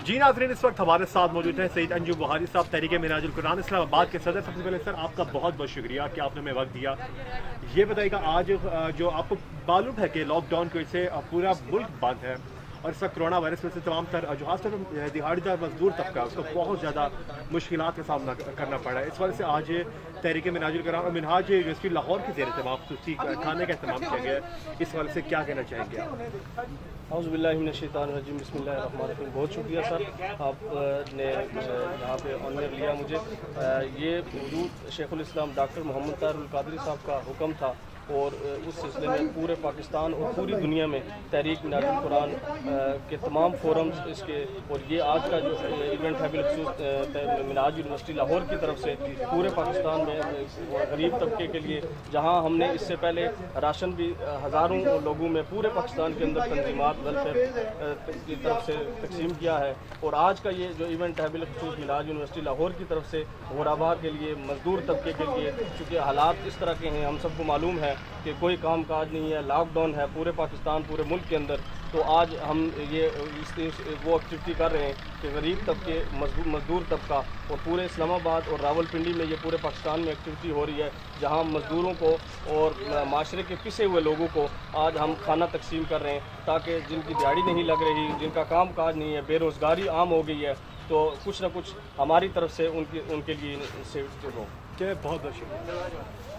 जी नाज़रीन, इस वक्त हमारे साथ मौजूद हैं सईद अंजुम बुहारी साहब, तहरीक मिनहाजुल कुरान इस्लामाबाद के सदर। सबसे पहले सर आपका बहुत बहुत शुक्रिया कि आपने हमें वक्त दिया। ये बताइएगा, आज जो आपको मालूम है कि लॉकडाउन की वजह से पूरा मुल्क बंद है और इस वक्त कोरोना वायरस में से तमाम तर जो खास तौर पर दिहाड़ीदार मजदूर तबका उसको बहुत ज़्यादा मुश्किलात का सामना करना पड़ा है। इस वजह से आज तहरीक मिनहाजुल कुरान और मिनहाज यूनिवर्सिटी लाहौर के ज़ेर एहतमाम खसूसी खाने का एहतमाम किया गया है। इस वजह से क्या कहना चाहेंगे आप? औज़ुबिल्लाहि मिनश्शैतानिर्रजीम, बिस्मिल्लाहिर्रहमानिर्रहीम। बहुत शुक्रिया सर, आपने यहाँ पे ऑनर लिया मुझे। ये हुजूर शेखुल इस्लाम डॉक्टर मोहम्मद ताहिरुल कादरी साहब का हुक्म था और उस सिलसिले में पूरे पाकिस्तान और पूरी दुनिया में तहरीक मिनहाजुल कुरान के तमाम फोरम्स इसके और ये आज का जो इवेंट है बिलखसूस मिनहाज यूनिवर्सिटी लाहौर की तरफ से पूरे पाकिस्तान में गरीब तबके के लिए, जहां हमने इससे पहले राशन भी हज़ारों लोगों में पूरे पाकिस्तान के अंदर तंजीमात वेलफेयर की तरफ से तकसीम किया है। और आज का ये जो इवेंट है बिलखसूस मिनहाज यूनिवर्सिटी लाहौर की तरफ से गुराबा के लिए, मजदूर तबके के लिए, चूँकि हालात इस तरह के हैं, हम सबको मालूम है कि कोई काम काज नहीं है, लॉकडाउन है पूरे पाकिस्तान पूरे मुल्क के अंदर, तो आज हम ये वो एक्टिविटी कर रहे हैं कि गरीब तबके, मजदूर तबका और पूरे इस्लामाबाद और रावलपिंडी में ये पूरे पाकिस्तान में एक्टिविटी हो रही है, जहां मजदूरों को और माशरे के पिसे हुए लोगों को आज हम खाना तकसीम कर रहे हैं, ताकि जिनकी दिहाड़ी नहीं लग रही, जिनका काम काज नहीं है, बेरोज़गारी आम हो गई है, तो कुछ ना कुछ हमारी तरफ से उनके लिए से हो। बहुत बहुत शुक्रिया।